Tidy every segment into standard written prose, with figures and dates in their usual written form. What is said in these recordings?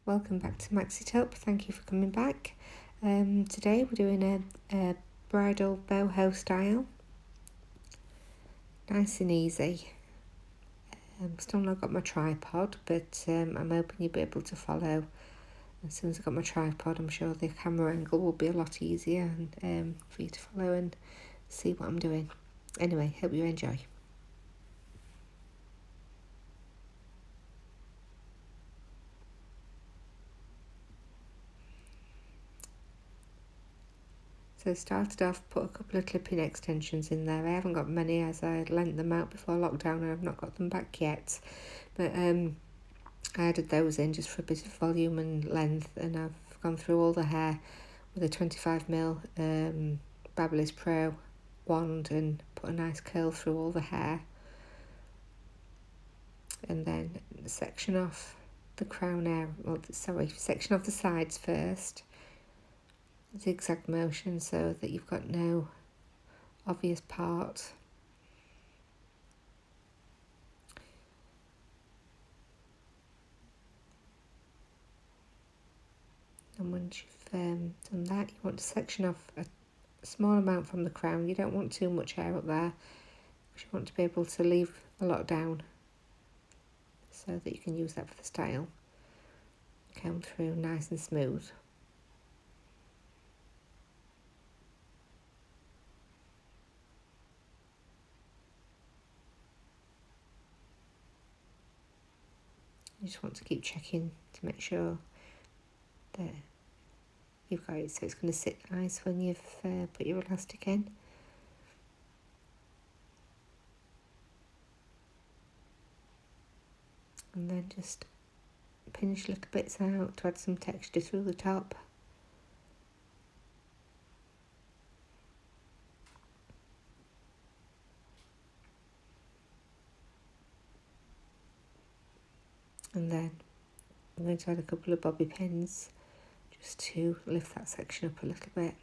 welcome back to Maxi Top. Thank you for coming back. Today we're doing a bridal boho style, nice and easy. Still not got my tripod, but I'm hoping you'll be able to follow. As soon as I've got my tripod, I'm sure the camera angle will be a lot easier and for you to follow and see what I'm doing. Anyway, hope you enjoy. So I started off, put a couple of clipping extensions in there. I haven't got many as I lent them out before lockdown and I've not got them back yet. But I added those in just for a bit of volume and length, and I've gone through all the hair with a 25mm Babyliss Pro Wand and put a nice curl through all the hair. And then section off the crown area, section off the sides first. Zigzag motion so that you've got no obvious part. And once you've done that, you want to section off a small amount from the crown. You don't want too much hair up there because you want to be able to leave a lot down so that you can use that for the style. Comb through nice and smooth. You just want to keep checking to make sure that you've got it so it's going to sit nice when you've put your elastic in. And then just pinch little bits out to add some texture through the top. And then I'm going to add a couple of bobby pins just to lift that section up a little bit,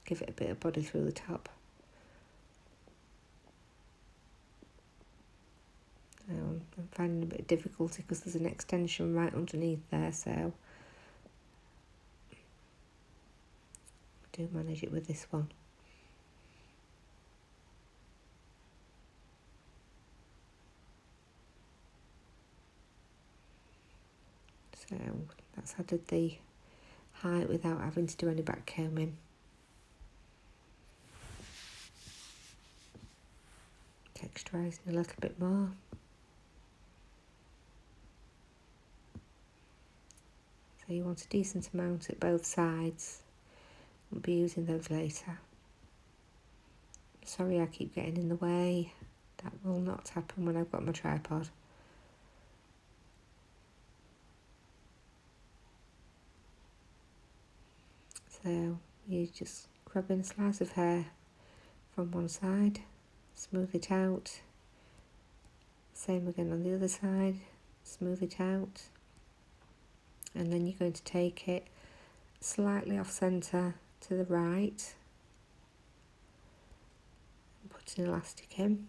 give it a bit of body through the top. I'm finding a bit of difficulty because there's an extension right underneath there, so I do manage it with this one. So that's added the height without having to do any back combing. Texturising a little bit more. So you want a decent amount at both sides. We'll be using those later. Sorry I keep getting in the way. That will not happen when I've got my tripod. So you just grab in a slice of hair from one side, smooth it out. Same again on the other side, smooth it out. And then you're going to take it slightly off centre to the right and put an elastic in.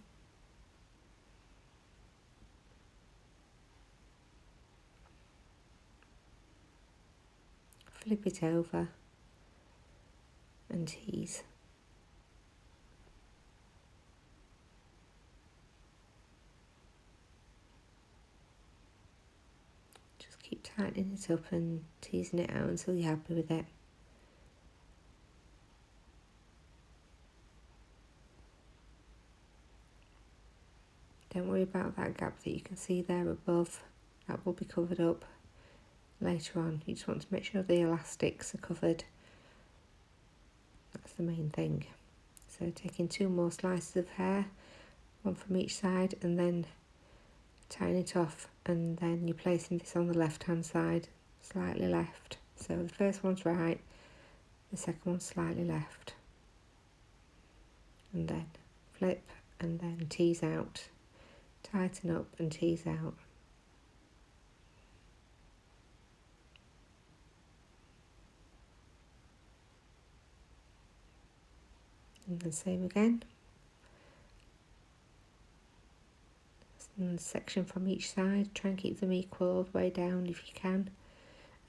Flip it over and tease. Just keep tightening it up and teasing it out until you're happy with it. Don't worry about that gap that you can see there above. That will be covered up later on. You just want to make sure the elastics are covered. That's the main thing. So taking 2 more slices of hair, one from each side, and then tying it off, and then you're placing this on the left hand side, slightly left. So the first one's right, the second one's slightly left. And then flip and then tease out. Tighten up and tease out. And the same again. And section from each side. Try and keep them equal all the way down if you can.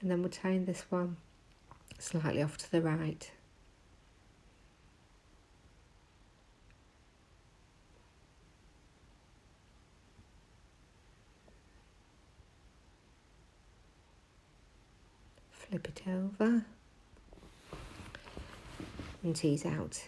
And then we're tying this one slightly off to the right. Flip it over and tease out.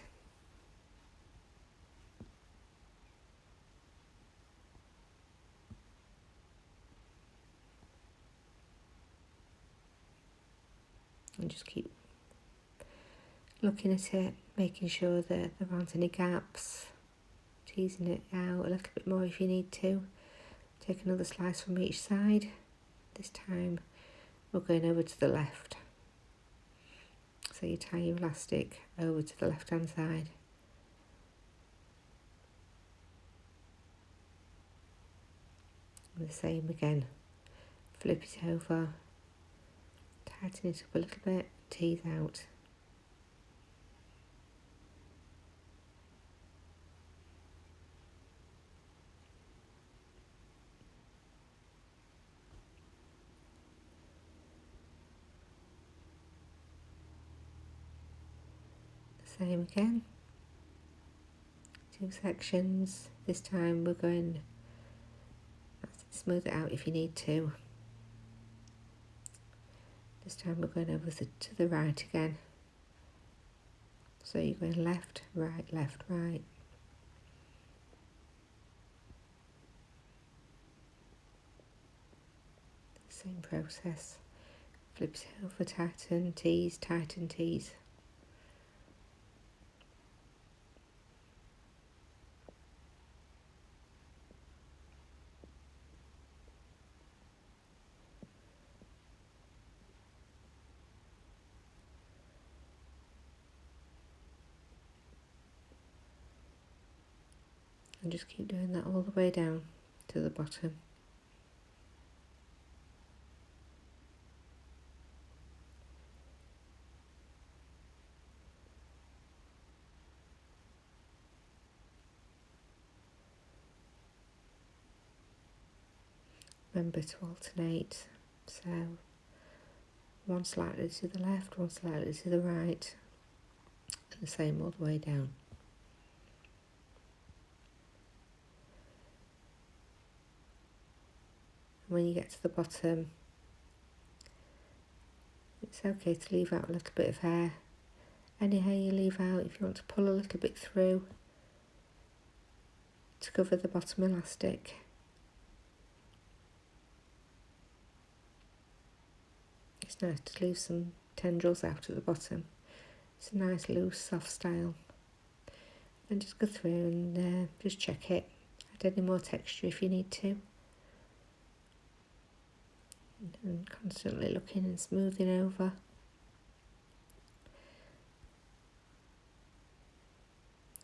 And just keep looking at it, making sure that there aren't any gaps, teasing it out a little bit more if you need to. Take another slice from each side. This time we're going over to the left. So you tie your elastic over to the left hand side. And the same again. Flip it over, tighten it up a little bit, tease out. The same again. 2 sections. This time we're going, smooth it out if you need to. This time we're going over to the right again. So you're going left, right, left, right. Same process. Flip it over, tighten, tease, tighten, tease. And just keep doing that all the way down to the bottom. Remember to alternate, so one slightly to the left, one slightly to the right, and the same all the way down. When you get to the bottom, it's okay to leave out a little bit of hair. Any hair you leave out, if you want to pull a little bit through to cover the bottom elastic. It's nice to leave some tendrils out at the bottom. It's a nice loose soft style. Then just go through and just check it. Add any more texture if you need to. And constantly looking and smoothing over.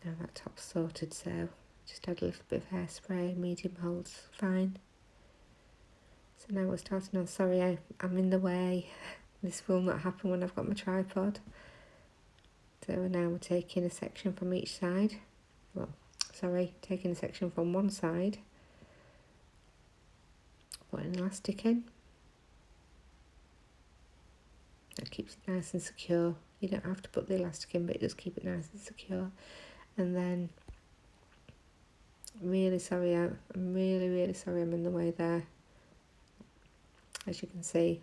Now that top's sorted, so just add a little bit of hairspray, medium holds fine. So now we're starting on, sorry I'm in the way, this will not happen when I've got my tripod. So now we're taking a section from each side, taking a section from one side, putting an elastic in. That keeps it nice and secure. You don't have to put the elastic in, but it does keep it nice and secure. And then, I'm really sorry I'm in the way there. As you can see,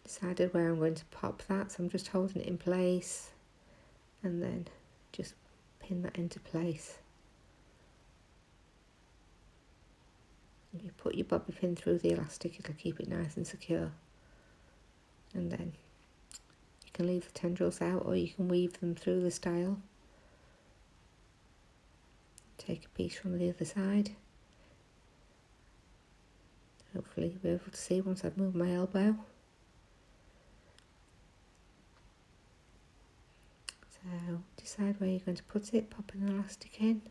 decided where I'm going to pop that, so I'm just holding it in place and then just pin that into place. If you put your bobby pin through the elastic, it'll keep it nice and secure. And then you can leave the tendrils out or you can weave them through the style. Take a piece from the other side. Hopefully you'll be able to see once I've moved my elbow. So decide where you're going to put it, pop an elastic in.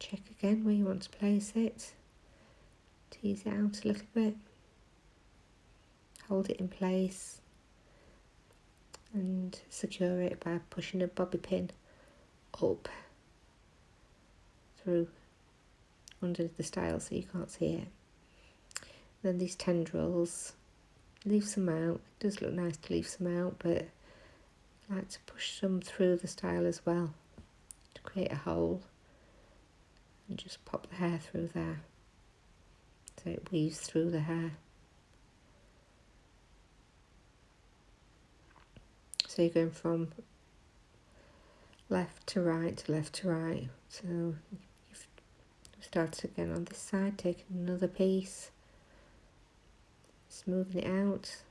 Check again where you want to place it. Tease it out a little bit. Hold it in place and secure it by pushing a bobby pin up through under the style so you can't see it. Then these tendrils, leave some out. It does look nice to leave some out, but I like to push some through the style as well to create a hole, and just pop the hair through there so it weaves through the hair. So you're going from left to right to left to right. So you've started again on this side, taking another piece, smoothing it out,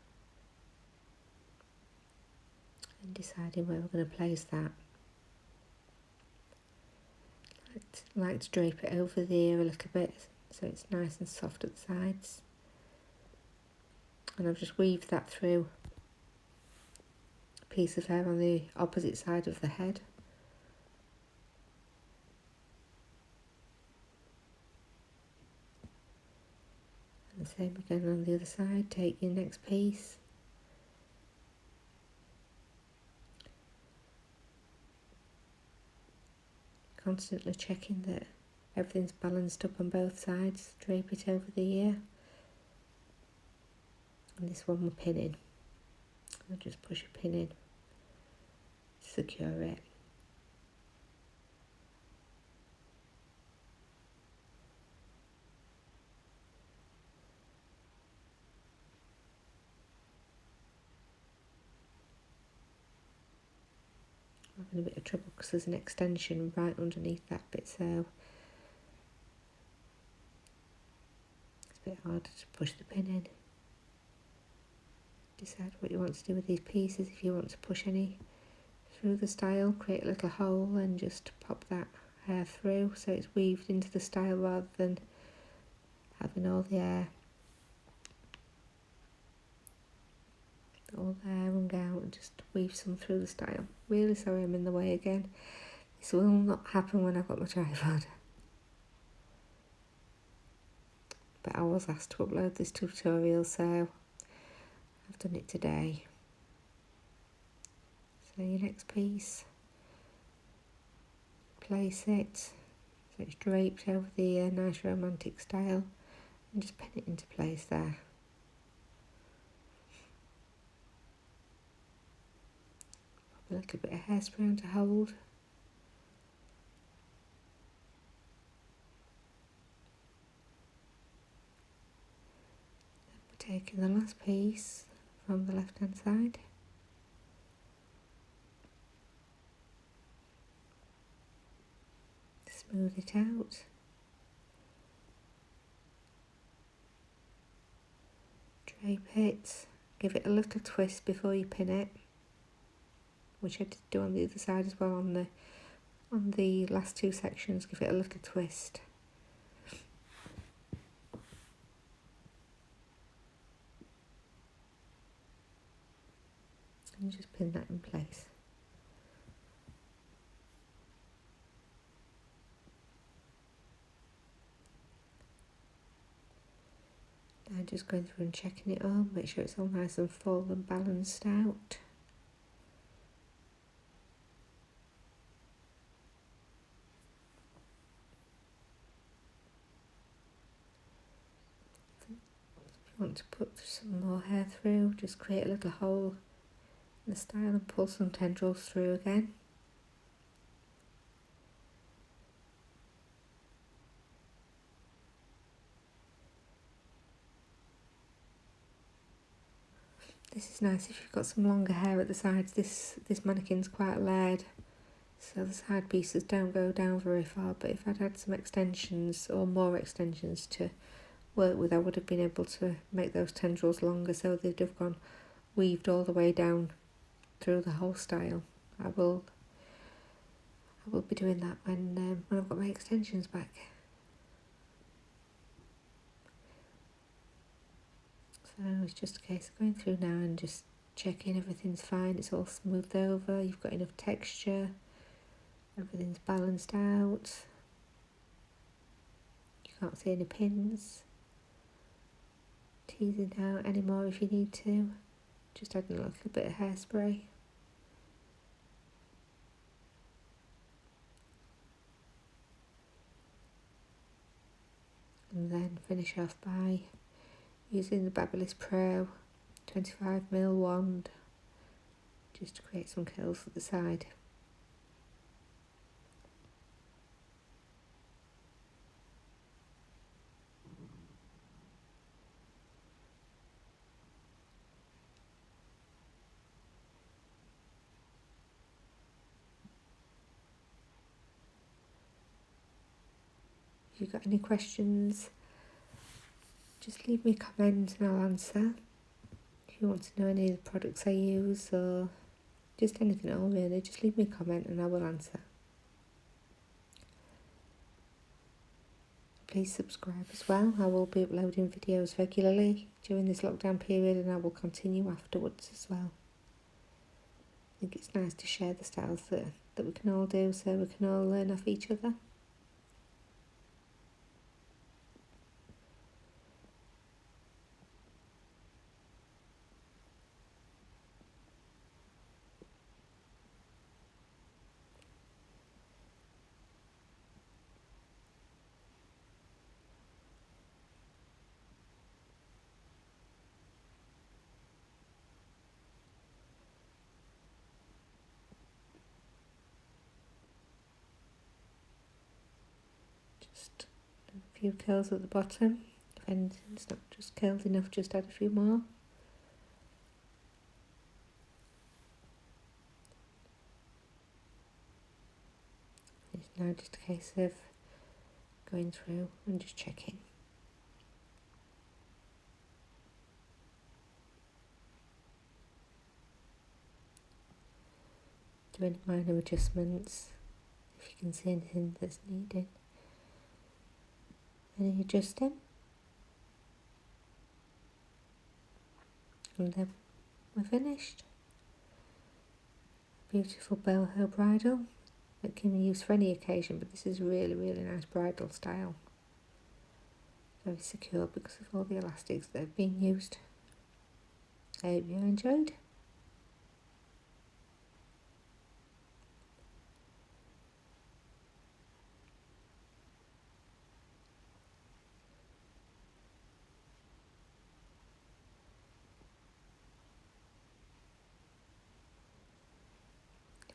and deciding where we're going to place that. I like to drape it over the ear a little bit so it's nice and soft at the sides. And I've just weaved that through a piece of hair on the opposite side of the head. And the same again on the other side. Take your next piece, constantly checking that everything's balanced up on both sides. Drape it over the ear, and this one we're pinning. I'll just push a pin in to secure it. I'm having a bit of trouble because there's an extension right underneath that bit, so it's a bit harder to push the pin in. Decide what you want to do with these pieces. If you want to push any through the style, create a little hole and just pop that hair through so it's weaved into the style rather than having all the hair wrung out, and just weave some through the style. Really sorry I'm in the way again. This will not happen when I've got my tripod. But I was asked to upload this tutorial, so I've done it today. So your next piece, place it so it's draped over the nice romantic style, and just pin it into place there. Pop a little bit of hairspray on to hold. Then we're taking the last piece from the left hand side. Smooth it out. Drape it. Give it a little twist before you pin it, which I did do on the other side as well on the last two sections. Give it a little twist. And just pin that in place. Now just going through and checking it all, make sure it's all nice and full and balanced out. If you want to put some more hair through, just create a little hole in the style and pull some tendrils through again. This is nice if you've got some longer hair at the sides. This mannequin's quite layered, so the side pieces don't go down very far, but if I'd had some extensions or more extensions to work with, I would have been able to make those tendrils longer so they'd have gone weaved all the way down through the whole style. I will be doing that when I've got my extensions back. So it's just a case of going through now and just checking everything's fine, it's all smoothed over, you've got enough texture, everything's balanced out, you can't see any pins, teasing out any more if you need to, just adding a little bit of hairspray. And then finish off by using the Babyliss Pro 25mm wand just to create some curls at the side. If you've got any questions, just leave me a comment and I'll answer. If you want to know any of the products I use or just anything at all really, just leave me a comment and I will answer. Please subscribe as well. I will be uploading videos regularly during this lockdown period and I will continue afterwards as well. I think it's nice to share the styles that we can all do so we can all learn off each other. Just a few curls at the bottom. If anything's not just curled enough, just add a few more. It's now just a case of going through and just checking. Do any minor adjustments if you can see anything that's needed. Any adjusting. And then we're finished. Beautiful Boho Bridal. It can be used for any occasion, but this is really, really nice bridal style. Very secure because of all the elastics that have been used. I hope you enjoyed.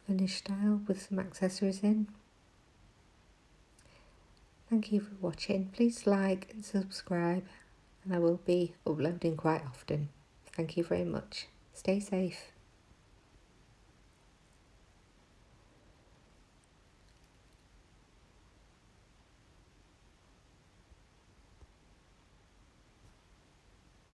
Finished style with some accessories in. Thank you for watching. Please like and subscribe, and I will be uploading quite often. Thank you very much. Stay safe.